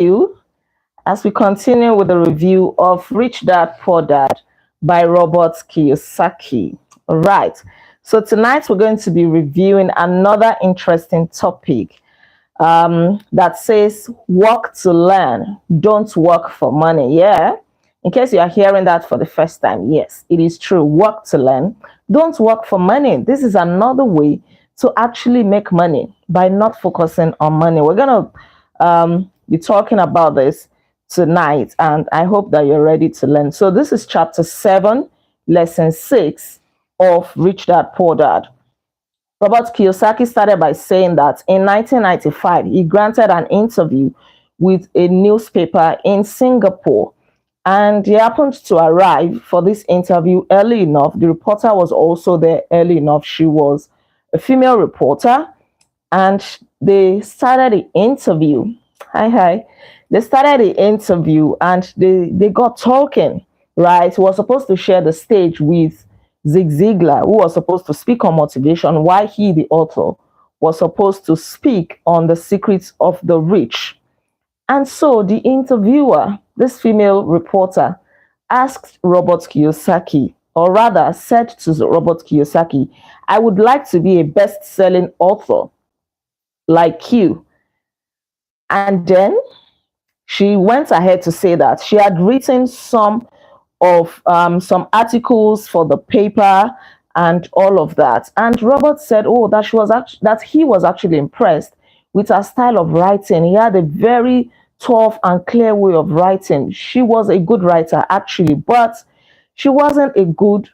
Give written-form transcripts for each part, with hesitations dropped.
you as we continue with the review of Rich Dad Poor Dad by Robert Kiyosaki. All right. So tonight we're going to be reviewing another interesting topic that says work to learn, don't work for money. Yeah. In case you are hearing that for the first time, yes, it is true. Work to learn, don't work for money. This is another way to actually make money by not focusing on money. We're going to be talking about this tonight, and I hope that you're ready to learn. So, this is chapter 7, lesson 6 of Rich Dad Poor Dad. Robert Kiyosaki started by saying that in 1995, he granted an interview with a newspaper in Singapore. And he happened to arrive for this interview early enough. The reporter was also there early enough. She was a female reporter. And they started the interview. Hi. They started the interview and they got talking, right? He was supposed to share the stage with Zig Ziglar, who was supposed to speak on motivation, while he, the author, was supposed to speak on the secrets of the rich. And so the interviewer, this female reporter, asked Robert Kiyosaki, or rather said to Robert Kiyosaki, I would like to be a best-selling author like you. And then she went ahead to say that she had written some articles for the paper and all of that. And Robert said, "Oh, that he was actually impressed with her style of writing. He had a very tough and clear way of writing. She was a good writer, actually, but she wasn't a good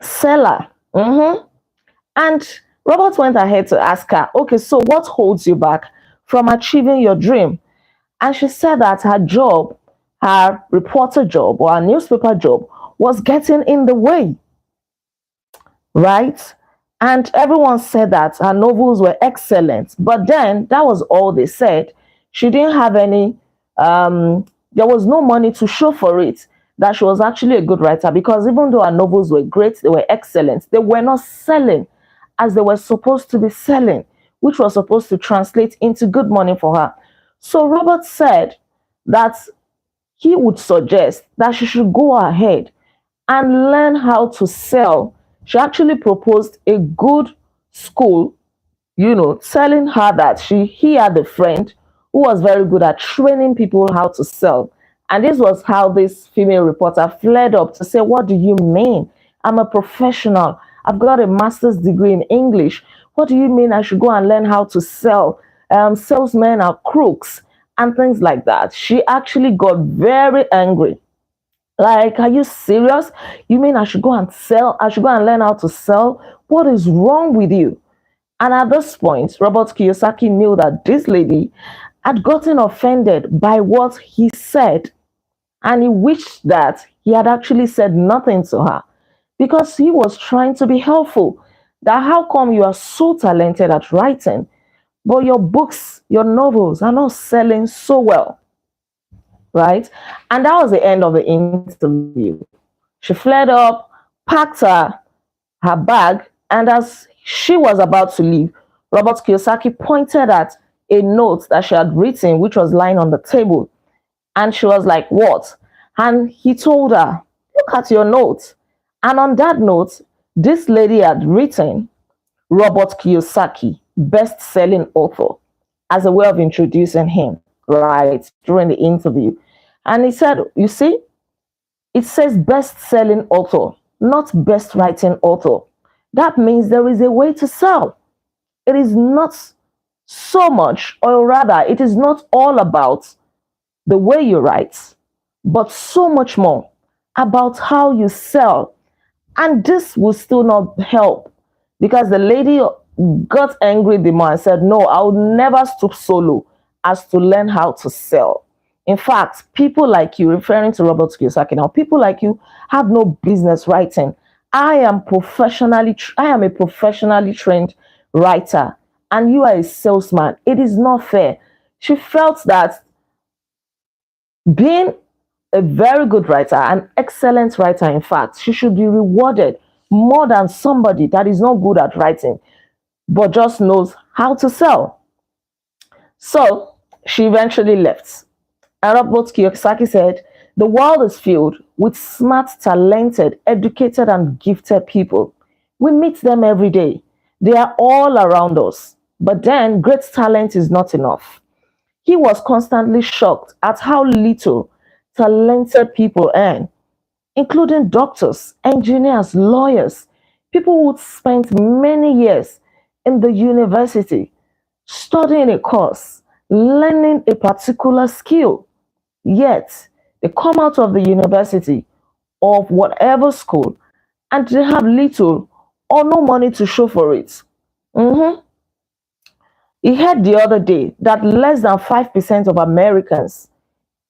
seller." And Robert went ahead to ask her, "Okay, so what holds you back from achieving your dream?" And she said that her job, her reporter job or her newspaper job, was getting in the way, right? And everyone said that her novels were excellent, but then that was all they said. She didn't have any, there was no money to show for it that she was actually a good writer, because even though her novels were great, they were excellent, they were not selling as they were supposed to be selling, which was supposed to translate into good money for her. So Robert said that he would suggest that she should go ahead and learn how to sell. She actually proposed a good school, telling her that he had a friend who was very good at training people how to sell. And this was how this female reporter flared up to say, "What do you mean? I'm a professional. I've got a master's degree in English. What do you mean I should go and learn how to sell? Salesmen are crooks," and things like that. She actually got very angry. Like, are you serious? You mean I should go and sell? I should go and learn how to sell? What is wrong with you? And at this point, Robert Kiyosaki knew that this lady had gotten offended by what he said. And he wished that he had actually said nothing to her, because he was trying to be helpful. That how come you are so talented at writing, but your books, your novels are not selling so well, right? And that was the end of the interview. She flared up, packed her bag, and as she was about to leave, Robert Kiyosaki pointed at a note that she had written, which was lying on the table. And she was like, "What?" And he told her, "Look at your note." And on that note, this lady had written Robert Kiyosaki, best-selling author, as a way of introducing him, right, during the interview. And he said, "You see, it says best-selling author, not best writing author. That means there is a way to sell. It is not so much, or rather, it is not all about the way you write, but so much more about how you sell." And this will still not help, because the lady got angry the more and said, "No, I will never stoop so low as to learn how to sell. In fact, people like you," referring to Robert Kiyosaki now, "people like you have no business writing. I am a professionally trained writer, and you are a salesman. It is not fair." She felt that being a very good writer, an excellent writer, in fact, she should be rewarded more than somebody that is not good at writing, but just knows how to sell. So she eventually left. And Robert Kiyosaki said, the world is filled with smart, talented, educated, and gifted people. We meet them every day. They are all around us. But then, great talent is not enough. He was constantly shocked at how little talented people earn, including doctors, engineers, lawyers, people who spent many years in the university studying a course, learning a particular skill. Yet, they come out of the university of whatever school and they have little or no money to show for it. Mhm. He heard the other day that less than 5% of Americans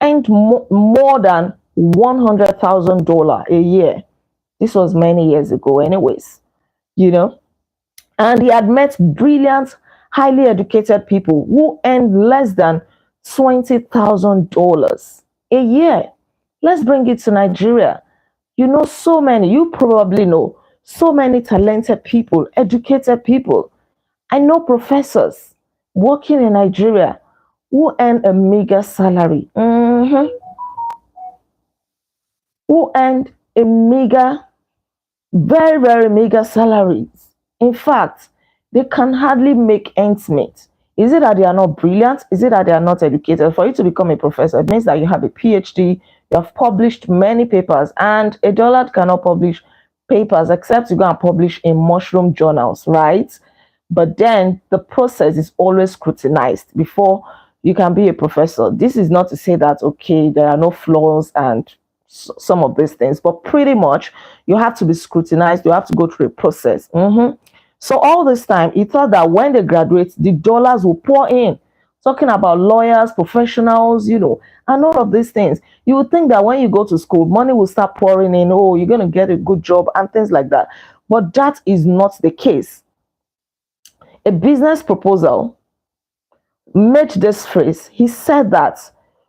earned more than $100,000 a year. This was many years ago, anyways, you know. And he had met brilliant, highly educated people who earned less than $20,000 a year. Let's bring it to Nigeria. You know, so many, you probably know so many talented people, educated people. I know professors working in Nigeria who earn a meager salary, who earn a meager, very, very meager salaries. In fact, they can hardly make ends meet. Is it that they are not brilliant? Is it that they are not educated? For you to become a professor, it means that you have a PhD, you have published many papers, and a dollar cannot publish papers except you go and publish in mushroom journals, right? But then the process is always scrutinized before you can be a professor. This is not to say that, okay, there are no flaws and some of these things, but pretty much you have to be scrutinized, you have to go through a process. So all this time, he thought that when they graduate, the dollars will pour in. Talking about lawyers, professionals, and all of these things. You would think that when you go to school, money will start pouring in. Oh, you're going to get a good job and things like that. But that is not the case. A business proposal made this phrase. He said that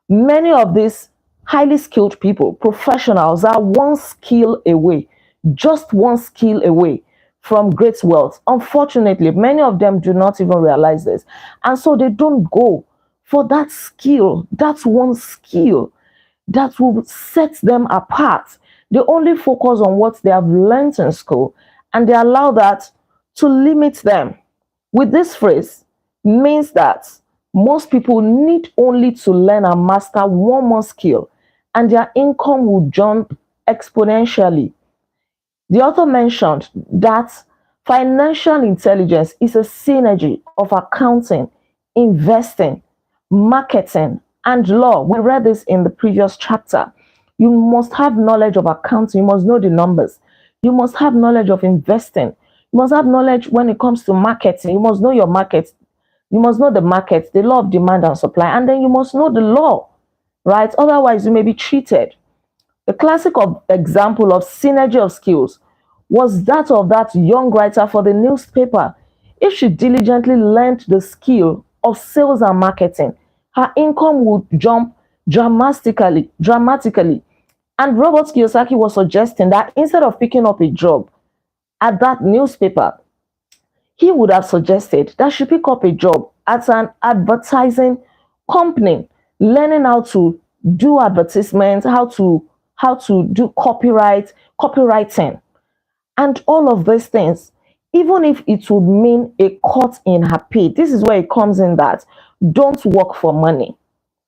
many of these highly skilled people, professionals, are one skill away, just one skill away from great wealth. Unfortunately, many of them do not even realize this. And so they don't go for that skill, that one skill that will set them apart. They only focus on what they have learned in school and they allow that to limit them. With this phrase, means that most people need only to learn and master one more skill and their income will jump exponentially. The author mentioned that financial intelligence is a synergy of accounting, investing, marketing, and law. We read this in the previous chapter. You must have knowledge of accounting, you must know the numbers. You must have knowledge of investing. You must have knowledge when it comes to marketing. You must know your market. You must know the market, the law of demand and supply, and then you must know the law, right? Otherwise, you may be cheated. The classic example of synergy of skills was that of that young writer for the newspaper. If she diligently learned the skill of sales and marketing, her income would jump dramatically. And Robert Kiyosaki was suggesting that instead of picking up a job at that newspaper, he would have suggested that she pick up a job at an advertising company, learning how to do advertisements, how to do copywriting, and all of these things. Even if it would mean a cut in her pay, this is where it comes in that don't work for money,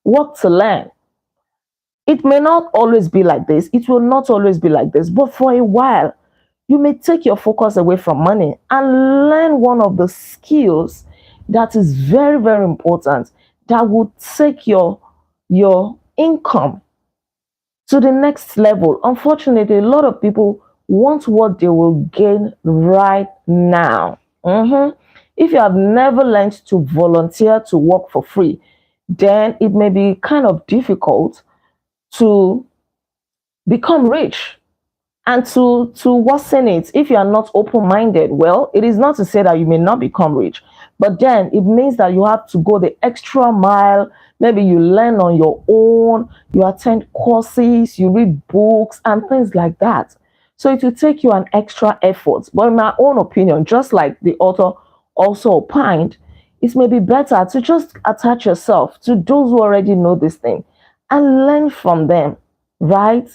work to learn. It may not always be like this, it will not always be like this, but for a while, you may take your focus away from money and learn one of the skills that is very, very important that will take your income to the next level. Unfortunately, a lot of people want what they will gain right now. If you have never learned to volunteer to work for free, then it may be kind of difficult to become rich. And to worsen it, if you are not open-minded, well, it is not to say that you may not become rich, but then it means that you have to go the extra mile. Maybe you learn on your own, you attend courses, you read books and things like that. So it will take you an extra effort. But in my own opinion, just like the author also opined, it may be better to just attach yourself to those who already know this thing and learn from them, right?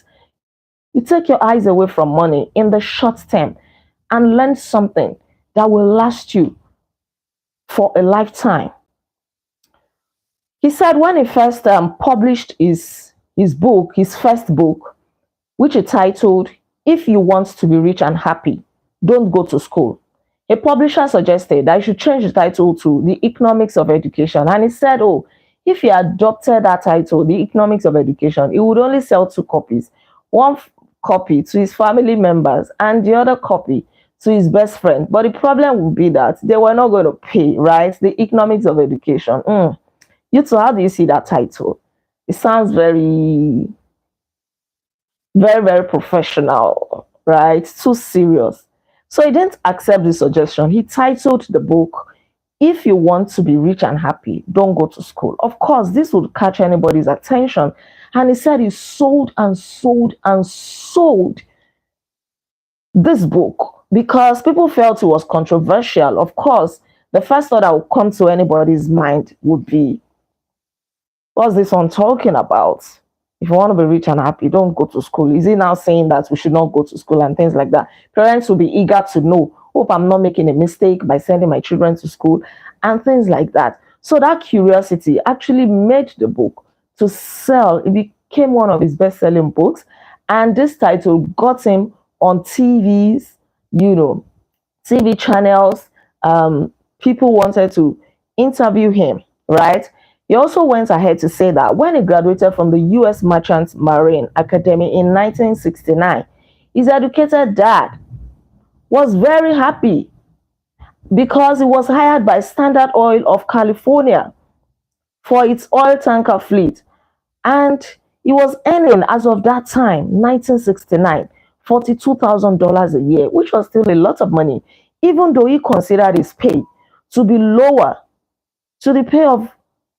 You take your eyes away from money in the short term and learn something that will last you for a lifetime. He said when he first published his book, his first book, which he titled If You Want to Be Rich and Happy, Don't Go to School. A publisher suggested that I should change the title to The Economics of Education. And he said, oh, if he adopted that title, The Economics of Education, he would only sell 2 copies. One copy to his family members and the other copy to his best friend. But the problem would be that they were not going to pay, right? The Economics of Education. You too, how do you see that title? It sounds very, very, very professional, right? Too serious. So he didn't accept the suggestion. He titled the book, If You Want to Be Rich and Happy, Don't Go to School. Of course, this would catch anybody's attention. And he said he sold and sold and sold this book because people felt it was controversial. Of course, the first thought that would come to anybody's mind would be, what's this one talking about? If you want to be rich and happy, don't go to school. Is he now saying that we should not go to school and things like that? Parents will be eager to know, hope I'm not making a mistake by sending my children to school and things like that. So that curiosity actually made the book to sell. It became one of his best-selling books. And this title got him on TVs, TV channels. People wanted to interview him, right? He also went ahead to say that when he graduated from the U.S. Merchant Marine Academy in 1969, his educated dad was very happy because he was hired by Standard Oil of California for its oil tanker fleet. And he was earning, as of that time, 1969, $42,000 a year, which was still a lot of money, even though he considered his pay to be lower to the pay of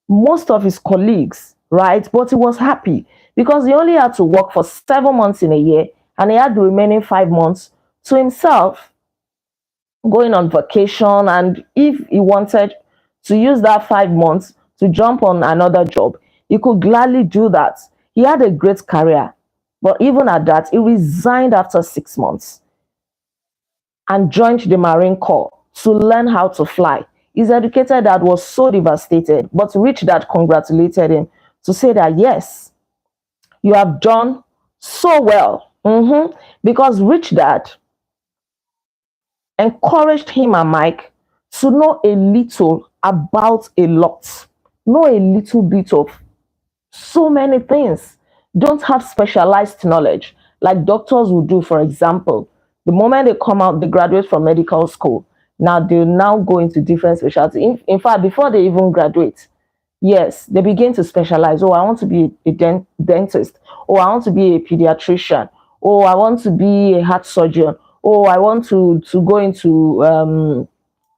most of his colleagues, right? But he was happy because he only had to work for 7 months in a year and he had the remaining 5 months to himself, going on vacation. And if he wanted to use that 5 months to jump on another job, he could gladly do that. He had a great career, but even at that, he resigned after 6 months and joined the Marine Corps to learn how to fly. His educated dad was so devastated, but Rich Dad congratulated him to say that, yes, you have done so well. Because Rich Dad encouraged him and Mike to know a little about a lot, know a little bit of so many things. Don't have specialized knowledge like doctors would do, for example. The moment they come out, they graduate from medical school. Now they now go into different specialties. In fact, before they even graduate, yes, they begin to specialize. Oh, I want to be a dentist. Oh, I want to be a pediatrician. Oh, I want to be a heart surgeon. Oh, I want to go into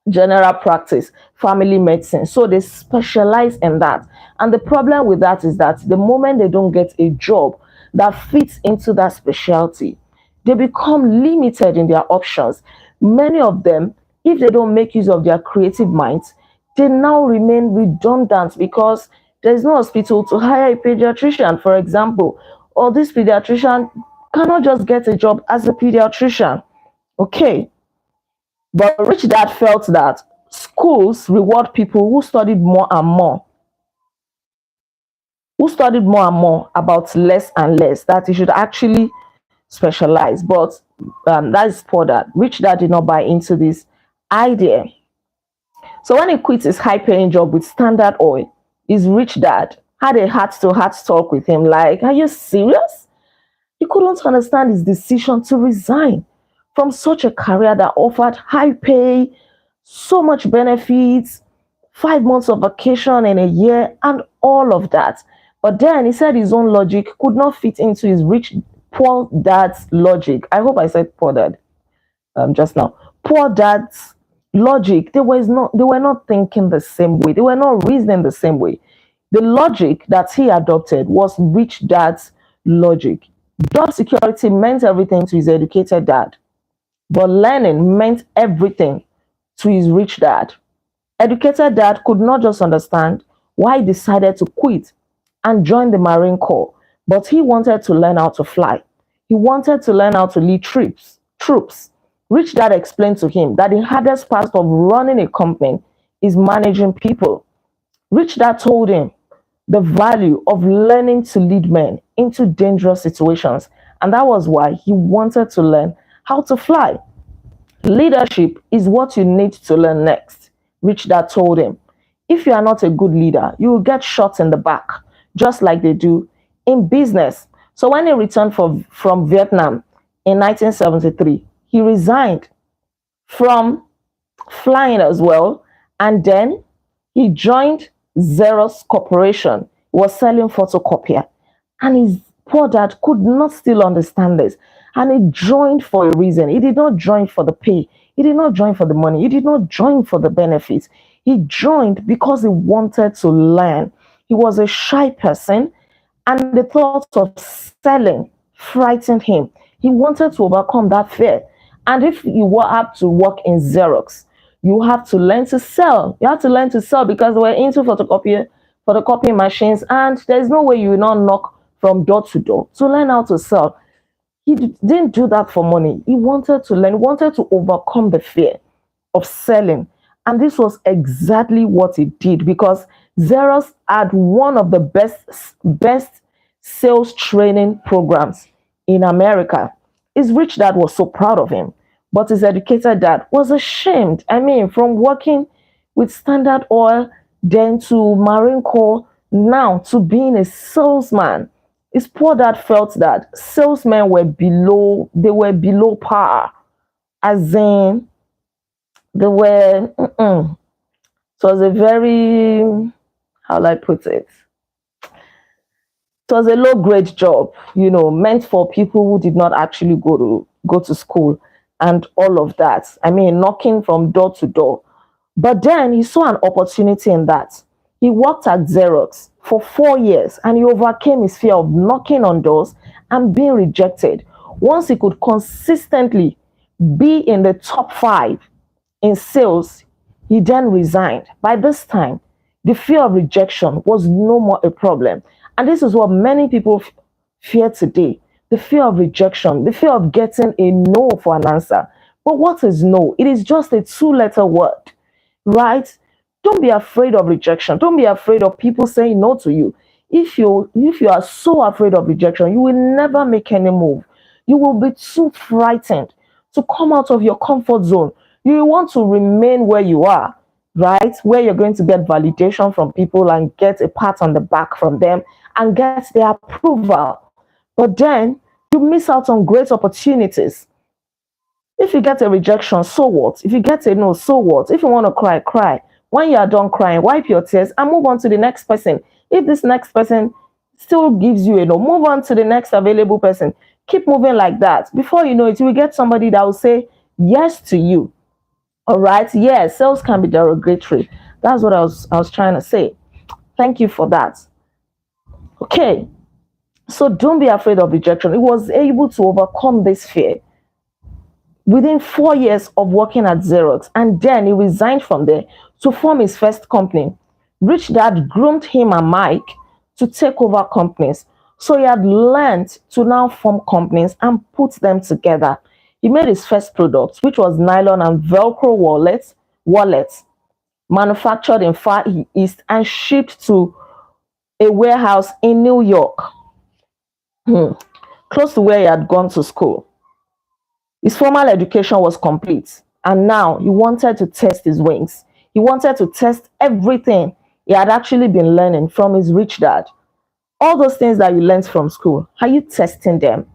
general practice, family medicine. So they specialize in that. And the problem with that is that the moment they don't get a job that fits into that specialty, they become limited in their options. Many of them, if they don't make use of their creative minds, they now remain redundant because there's no hospital to hire a pediatrician, for example, or this pediatrician cannot just get a job as a pediatrician. Okay. But Rich Dad felt that schools reward people who studied more and more, about less and less, that he should actually specialize. But that is poor dad. Rich Dad did not buy into this idea. So when he quit his high-paying job with Standard Oil, his Rich Dad had a heart-to-heart talk with him like, are you serious? He couldn't understand his decision to resign from such a career that offered high pay, so much benefits, 5 months of vacation in a year, and all of that. But then he said his own logic could not fit into his poor dad's logic. I hope I said poor dad just now. Poor dad's logic, they were not thinking the same way. They were not reasoning the same way. The logic that he adopted was Rich Dad's logic. Job security meant everything to his educated dad, but learning meant everything to his Rich Dad. Educated dad could not just understand why he decided to quit and join the Marine Corps, but he wanted to learn how to fly. He wanted to learn how to lead troops. Rich dad explained to him that the hardest part of running a company is managing people. Rich dad told him the value of learning to lead men into dangerous situations, and that was why he wanted to learn how to fly. Leadership is what you need to learn next, Rich Dad told him. If you are not a good leader, you will get shot in the back, just like they do in business. So when he returned from Vietnam in 1973, he resigned from flying as well, and then he joined Xerox Corporation. He was selling photocopier, and his poor dad could not still understand this. And he joined for a reason. He did not join for the pay. He did not join for the money. He did not join for the benefits. He joined because he wanted to learn. He was a shy person, and the thought of selling frightened him. He wanted to overcome that fear. And if you have to work in Xerox, you have to learn to sell. You have to learn to sell because we're into photocopying machines, and there's no way you will not knock from door to door to learn how to sell. He didn't do that for money. He wanted to learn, he wanted to overcome the fear of selling. And this was exactly what he did because Xerox had one of the best sales training programs in America. His rich dad was so proud of him, but his educated dad was ashamed. I mean, from working with Standard Oil, then to Marine Corps, now to being a salesman. His poor dad felt that salesmen were below par, as in they were. So it was a very, how will I put it? It was a low grade job, meant for people who did not actually go to school and all of that. I mean, knocking from door to door. But then he saw an opportunity in that. He worked at Xerox for 4 years and he overcame his fear of knocking on doors and being rejected. Once he could consistently be in the top 5 in sales, he then resigned. By this time, the fear of rejection was no more a problem. And this is what many people fear today. The fear of rejection, the fear of getting a no for an answer. But what is no? It is just a 2-letter word, right? Don't be afraid of rejection. Don't be afraid of people saying no to you. If you are so afraid of rejection, you will never make any move. You will be too frightened to come out of your comfort zone. You will want to remain where you are, right? Where you're going to get validation from people and get a pat on the back from them and get their approval. But then you miss out on great opportunities. If you get a rejection, so what? If you get a no, so what? If you want to cry, cry. When you are done crying, wipe your tears and move on to the next person. If this next person still gives you a no, move on to the next available person. Keep moving like that. Before you know it, you will get somebody that will say yes to you. All right? Yes, sales can be derogatory. That's what I was trying to say. Thank you for that. Okay. So don't be afraid of rejection. He was able to overcome this fear within 4 years of working at Xerox, and then he resigned from there to form his first company. Rich Dad groomed him and Mike to take over companies. So he had learned to now form companies and put them together. He made his first product, which was nylon and Velcro wallets manufactured in Far East and shipped to a warehouse in New York, close to where he had gone to school. His formal education was complete, and now he wanted to test his wings. He wanted to test everything he had actually been learning from his rich dad. All those things that you learned from school, are you testing them?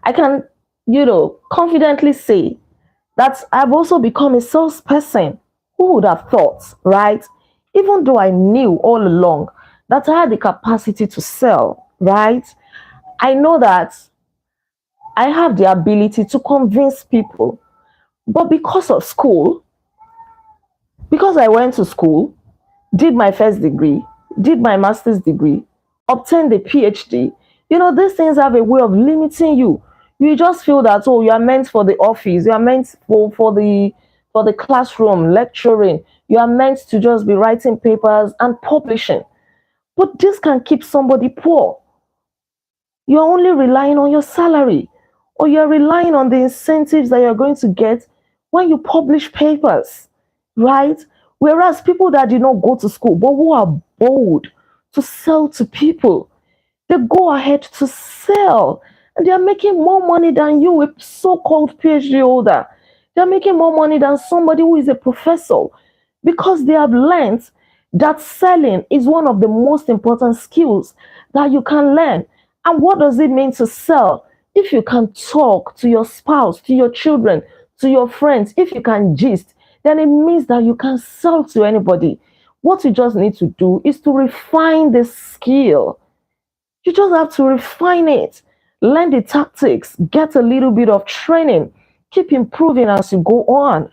I can, confidently say that I've also become a salesperson. Who would have thought, right? Even though I knew all along that I had the capacity to sell, right? I know that I have the ability to convince people. But because of school, because I went to school, did my first degree, did my master's degree, obtained a PhD, these things have a way of limiting you. You just feel that, oh, you are meant for the office, you are meant for the classroom, lecturing. You are meant to just be writing papers and publishing. But this can keep somebody poor. You're only relying on your salary, or you're relying on the incentives that you're going to get when you publish papers, right? Whereas people that did not go to school, but who are bold to sell to people, they go ahead to sell, and they're making more money than you, a so-called PhD holder. They're making more money than somebody who is a professor, because they have learned that selling is one of the most important skills that you can learn. And what does it mean to sell? If you can talk to your spouse, to your children, to your friends, if you can gist, then it means that you can sell to anybody. What you just need to do is to refine the skill. You just have to refine it, learn the tactics, get a little bit of training, keep improving as you go on.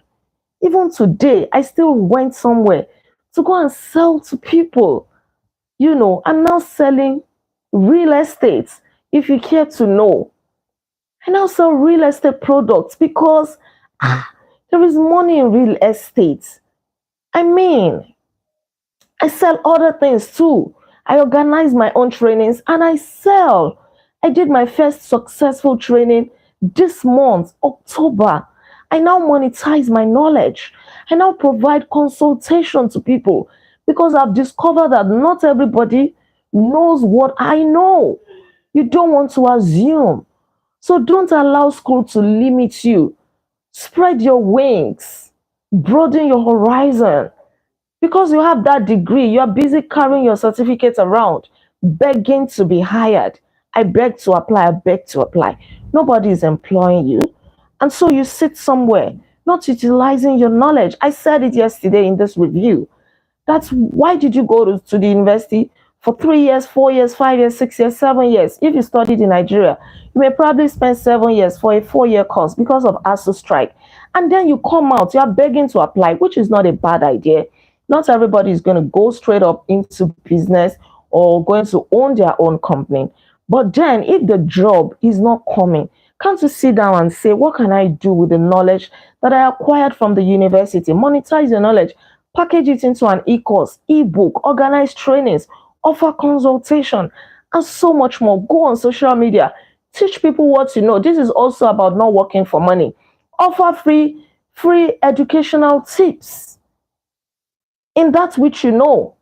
Even today, I still went somewhere to go and sell to people. I'm now selling real estate. If you care to know, I now sell real estate products because there is money in real estate. I mean, I sell other things too. I organize my own trainings and I sell. I did my first successful training this month, October. I now monetize my knowledge. I now provide consultation to people because I've discovered that not everybody knows what I know. You don't want to assume. So don't allow school to limit you. Spread your wings, broaden your horizon. Because you have that degree, you're busy carrying your certificate around, begging to be hired. I beg to apply, I beg to apply. Nobody is employing you. And so you sit somewhere, not utilizing your knowledge. I said it yesterday in this review. That's why did you go to the university for 3 years, 4 years, 5 years, 6 years, 7 years? If you studied in Nigeria, you may probably spend 7 years for a 4-year course because of ASU strike. And then you come out, you are begging to apply, which is not a bad idea. Not everybody is going to go straight up into business or going to own their own company. But then if the job is not coming, can't you sit down and say, what can I do with the knowledge that I acquired from the university? Monetize your knowledge, package it into an e-course, e-book, organize trainings, offer consultation, and so much more. Go on social media, teach people what you know. This is also about not working for money. Offer free educational tips in that which you know.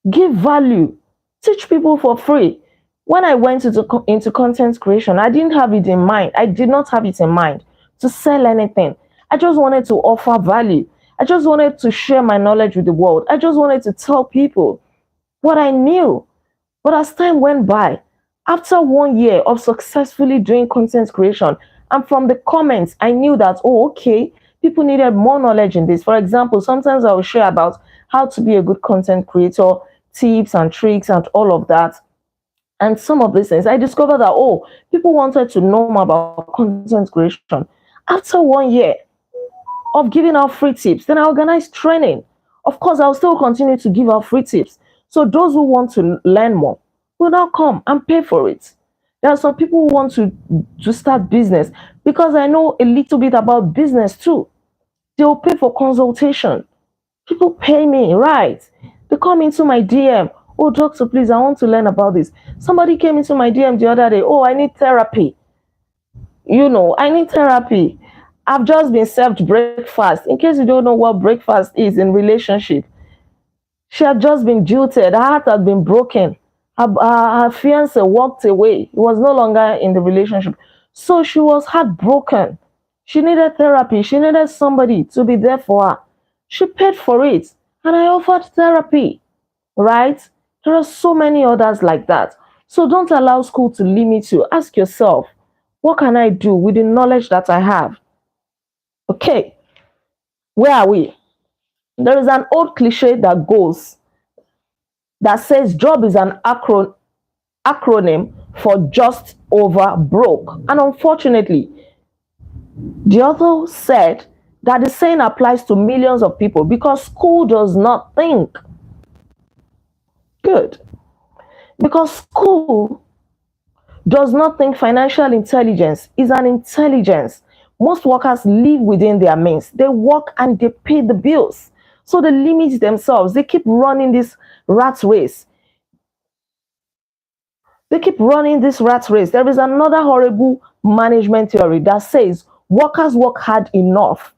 Give value, teach people for free. When I went into content creation, I didn't have it in mind. I did not have it in mind to sell anything. I just wanted to offer value. I just wanted to share my knowledge with the world. I just wanted to tell people what I knew. But as time went by, after 1 year of successfully doing content creation, and from the comments, I knew that, oh, okay, people needed more knowledge in this. For example, sometimes I will share about how to be a good content creator, tips and tricks and all of that. And some of these things, I discovered that, oh, people wanted to know more about content creation. After 1 year of giving out free tips, then I organized training. Of course, I'll still continue to give out free tips. So those who want to learn more will now come and pay for it. There are some people who want to start business because I know a little bit about business too. They'll pay for consultation. People pay me, right? They come into my DM. Oh, doctor, please, I want to learn about this. Somebody came into my DM the other day. Oh, I need therapy. I need therapy. I've just been served breakfast. In case you don't know what breakfast is in relationship, she had just been jilted. Her heart had been broken. Her fiancé walked away. He was no longer in the relationship. So she was heartbroken. She needed therapy. She needed somebody to be there for her. She paid for it. And I offered therapy, right? There are so many others like that. So don't allow school to limit you. Ask yourself, what can I do with the knowledge that I have? Okay, where are we? There is an old cliche that says job is an acronym for just over broke. And unfortunately, the author said that the saying applies to millions of people because school does not think. Good. Because school does not think financial intelligence is an intelligence. Most workers live within their means. They work and they pay the bills. So they limit themselves. They keep running this rat race. They keep running this rat race. There is another horrible management theory that says workers work hard enough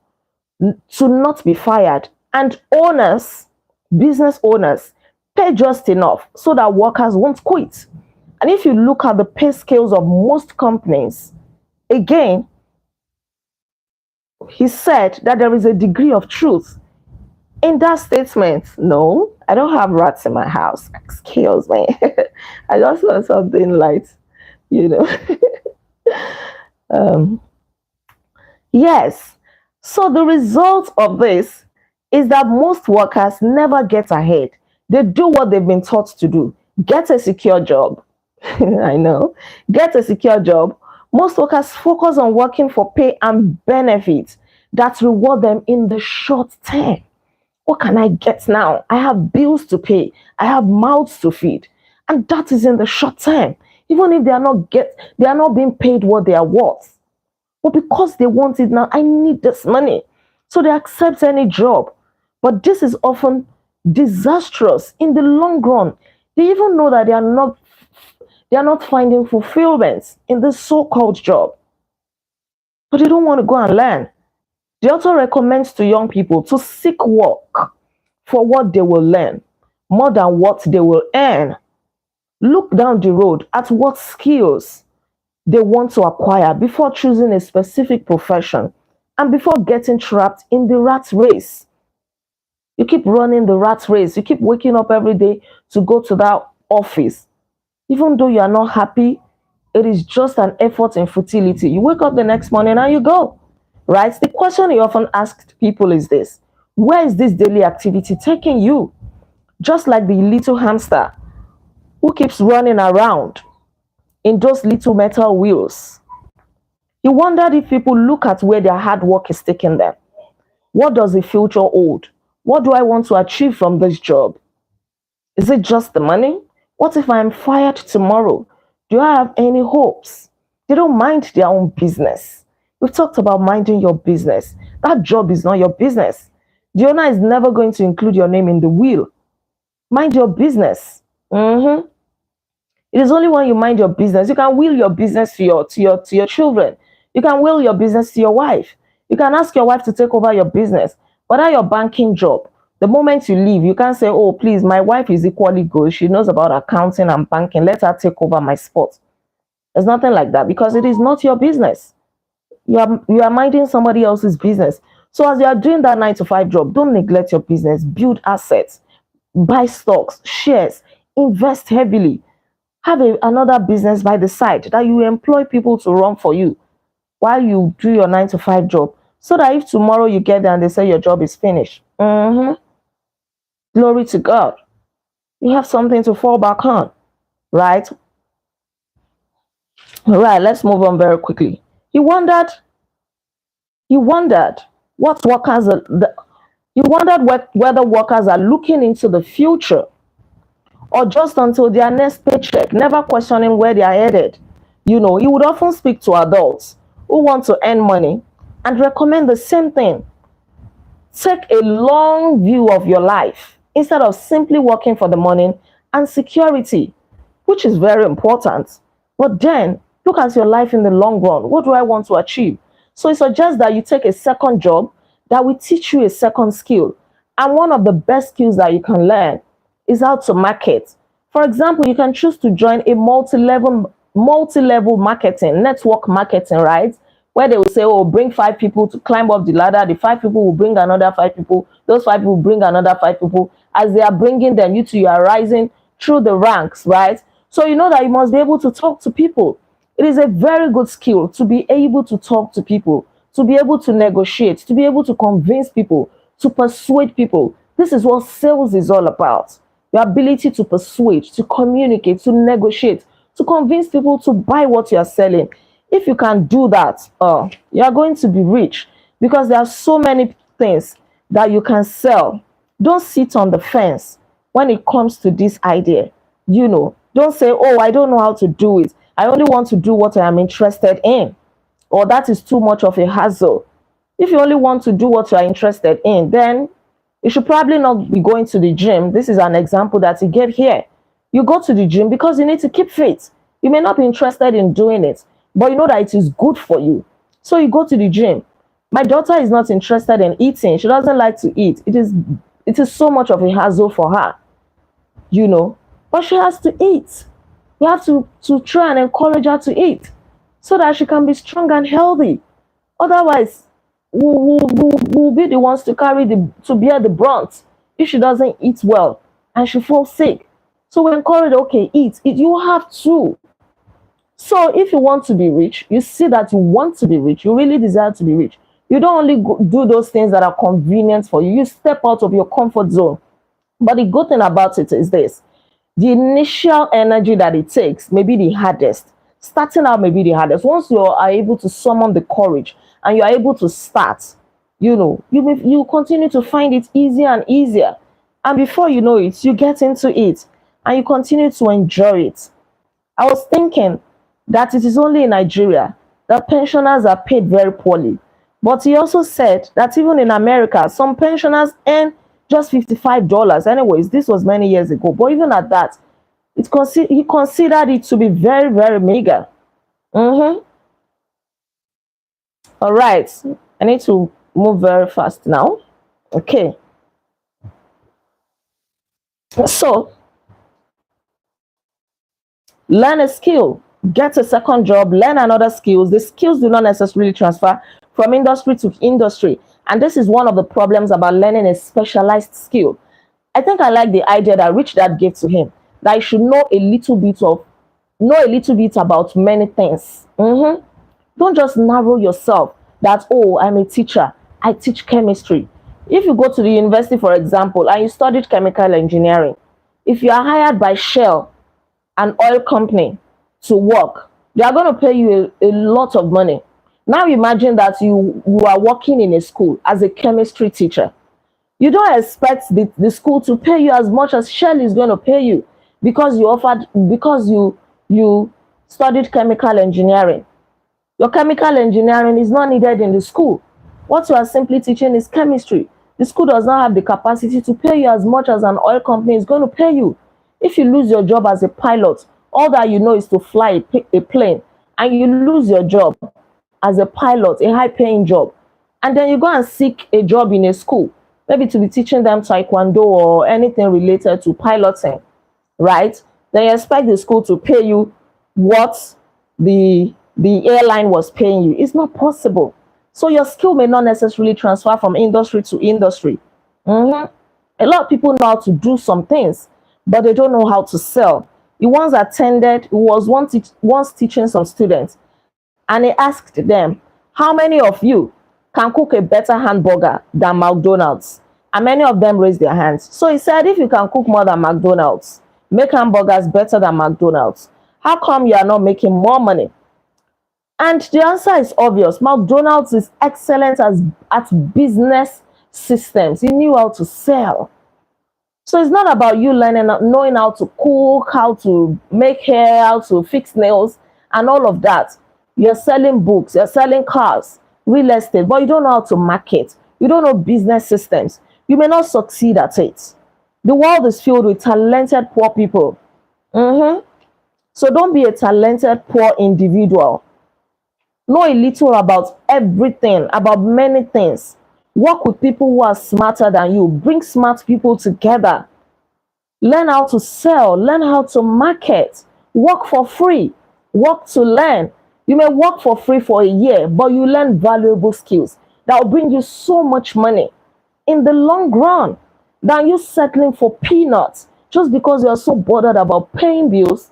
to not be fired, and owners, business owners, pay just enough so that workers won't quit. And if you look at the pay scales of most companies, again, he said that there is a degree of truth in that statement. No, I don't have rats in my house. Excuse me. I just want something light, you know. um, yes. So the result of this is that most workers never get ahead. They do what they've been taught to do. Get a secure job. I know. Get a secure job. Most workers focus on working for pay and benefits that reward them in the short term. What can I get now? I have bills to pay. I have mouths to feed. And that is in the short term. Even if they are not being paid what they are worth. But because they want it now, I need this money. So they accept any job. But this is often disastrous in the long run. They even know that they are not finding fulfillment in this so-called job. But they don't want to go and learn. The author recommends to young people to seek work for what they will learn more than what they will earn. Look down the road at what skills they want to acquire before choosing a specific profession and before getting trapped in the rat race. You keep running the rat race. You keep waking up every day to go to that office. Even though you are not happy, it is just an effort in futility. You wake up the next morning and you go. Right? The question you often ask people is this: where is this daily activity taking you? Just like the little hamster who keeps running around in those little metal wheels. He wondered if people look at where their hard work is taking them. What does the future hold? What do I want to achieve from this job? Is it just the money? What if I am fired tomorrow? Do I have any hopes? They don't mind their own business. We've talked about minding your business. That job is not your business. The owner is never going to include your name in the will. Mind your business. It is only when you mind your business. You can will your business to your children. You can will your business to your wife. You can ask your wife to take over your business. But at your banking job, the moment you leave, you can't say, oh, please, my wife is equally good. She knows about accounting and banking. Let her take over my spot. There's nothing like that because it is not your business. You are minding somebody else's business. So as you are doing that 9 to 5 job, don't neglect your business. Build assets, buy stocks, shares, invest heavily. Have another business by the side that you employ people to run for you while you do your 9 to 5 job. So that if tomorrow you get there and they say your job is finished, glory to God, you have something to fall back on, right? All right, let's move on very quickly. He wondered what workers are, he wondered whether workers are looking into the future or just until their next paycheck, never questioning where they are headed. You know, he would often speak to adults who want to earn money and recommend the same thing. Take a long view of your life instead of simply working for the money and security, which is very important. But then look at your life in the long run. What do I want to achieve? So it suggests that you take a second job that will teach you a second skill. And one of the best skills that you can learn is how to market. For example, you can choose to join a multi-level marketing, network marketing, right? Where they will say, oh, bring 5 people to climb up the ladder. The 5 people will bring another 5 people. Those 5 people will bring another 5 people. As they are bringing them, you are rising through the ranks, right? So you know that you must be able to talk to people. It is a very good skill to be able to talk to people, to be able to negotiate, to be able to convince people, to persuade people. This is what sales is all about. Your ability to persuade, to communicate, to negotiate, to convince people to buy what you are selling. If you can do that, you are going to be rich because there are so many things that you can sell. Don't sit on the fence when it comes to this idea. You know, don't say, oh, I don't know how to do it. I only want to do what I am interested in. Or that is too much of a hassle. If you only want to do what you are interested in, then You should probably not be going to the gym. This is an example that you get here. You go to the gym because you need to keep fit. You may not be interested in doing it, but you know that it is good for you. So you go to the gym. My daughter is not interested in eating. She doesn't like to eat. It is so much of a hassle for her, but she has to eat. You have to try and encourage her to eat so that she can be strong and healthy. Otherwise, we'll be the ones to bear the brunt if she doesn't eat well and she falls sick. So we encourage, okay, eat. You have to. So if you want to be rich, you see that you want to be rich, you really desire to be rich. You don't only do those things that are convenient for you. You step out of your comfort zone. But the good thing about it is this: the initial energy that it takes may be the hardest. Starting out may be the hardest. Once you are able to summon the courage and you are able to start, you continue to find it easier and easier. And before you know it, you get into it and you continue to enjoy it. I was thinking that it is only in Nigeria that pensioners are paid very poorly. But he also said that even in America, some pensioners earn just $55. Anyways, this was many years ago. But even at that, he considered it to be very, very meager. All right. I need to move very fast now. Okay. So, learn a skill, get a second job, learn another skills. The skills do not necessarily transfer from industry to industry. And this is one of the problems about learning a specialized skill. I think I like the idea that Rich Dad gave to him, that you should know a little bit about many things. Don't just narrow yourself that, oh, I'm a teacher, I teach chemistry. If you go to the university, for example, and you studied chemical engineering, if you are hired by Shell, an oil company, to work, they are going to pay you a lot of money. Now imagine that you are working in a school as a chemistry teacher. You don't expect the school to pay you as much as Shell is going to pay you because you studied chemical engineering. Your chemical engineering is not needed in the school. What you are simply teaching is chemistry. The school does not have the capacity to pay you as much as an oil company is going to pay you. If you lose your job as a pilot, all that you know is to fly a plane, and you lose your job as a pilot, a high-paying job, and then you go and seek a job in a school, maybe to be teaching them taekwondo or anything related to piloting, right? Then you expect the school to pay you what the airline was paying you. It's not possible. So your skill may not necessarily transfer from industry to industry. A lot of people know how to do some things, but they don't know how to sell. He was once teaching some students, and he asked them, how many of you can cook a better hamburger than McDonald's? And many of them raised their hands. So he said, if you can cook more than McDonald's, make hamburgers better than McDonald's, how come you are not making more money? And the answer is obvious. McDonald's is excellent at business systems. He knew how to sell. So it's not about you knowing how to cook, how to make hair, how to fix nails, and all of that. You're selling books, you're selling cars, real estate, but you don't know how to market. You don't know business systems. You may not succeed at it. The world is filled with talented poor people. So don't be a talented poor individual. Know a little about everything, about many things. Work with people who are smarter than you. Bring smart people together. Learn how to sell. Learn how to market. Work for free. Work to learn. You may work for free for a year, but you learn valuable skills that will bring you so much money in the long run than you settling for peanuts just because you are so bothered about paying bills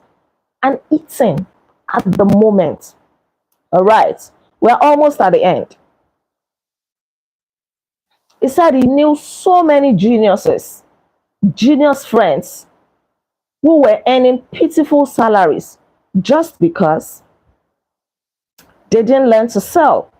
and eating at the moment. All right, we're almost at the end. He said he knew so many genius friends who were earning pitiful salaries just because they didn't learn to sell.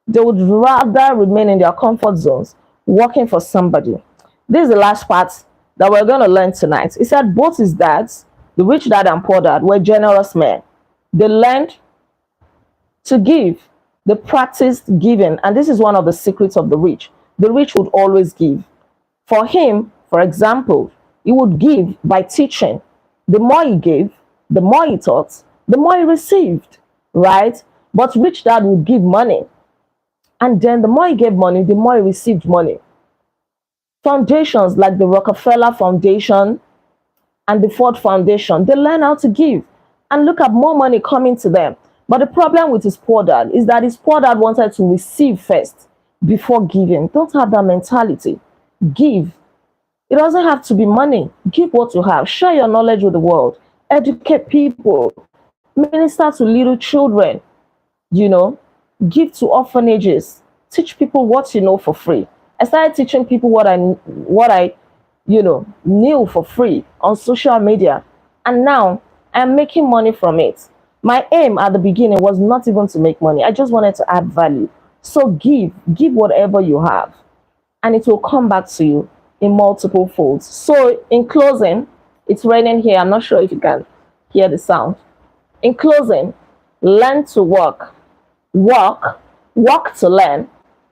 They would rather remain in their comfort zones working for somebody. This is the last part that we're going to learn tonight. He said both his dads, the rich dad and poor dad, were generous men. They learned to give. They practiced giving. And this is one of the secrets of the rich. The rich would always give. For him, for example, he would give by teaching. The more he gave, the more he taught, the more he received, right? But rich dad would give money. And then the more he gave money, the more he received money. Foundations like the Rockefeller Foundation and the Ford Foundation, they learn how to give. And look at more money coming to them. But the problem with his poor dad is that his poor dad wanted to receive first before giving. Don't have that mentality. Give. It doesn't have to be money. Give what you have. Share your knowledge with the world. Educate people. Minister to little children. You know, give to orphanages. Teach people what you know for free. I started teaching people what I knew for free on social media. And now I'm making money from it. My aim at the beginning was not even to make money. I just wanted to add value. So give whatever you have, and it will come back to you in multiple folds. So in closing, it's raining here. I'm not sure if you can hear the sound. In closing, learn to work. Work to learn.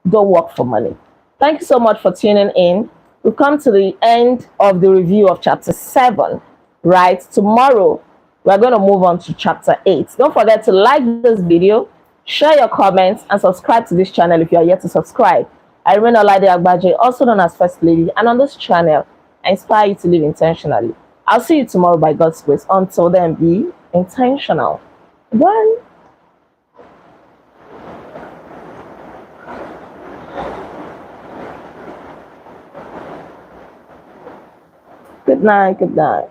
Don't work for money. Thank you so much for tuning in. We've come to the end of the review of chapter 7, right? Tomorrow, we're going to move on to chapter 8. Don't forget to like this video, share your comments, and subscribe to this channel if you are yet to subscribe. I remain Olaide Agbaje, also known as First Lady, and on this channel, I inspire you to live intentionally. I'll see you tomorrow by God's grace. Until then, be intentional. Bye. Good night. Good night.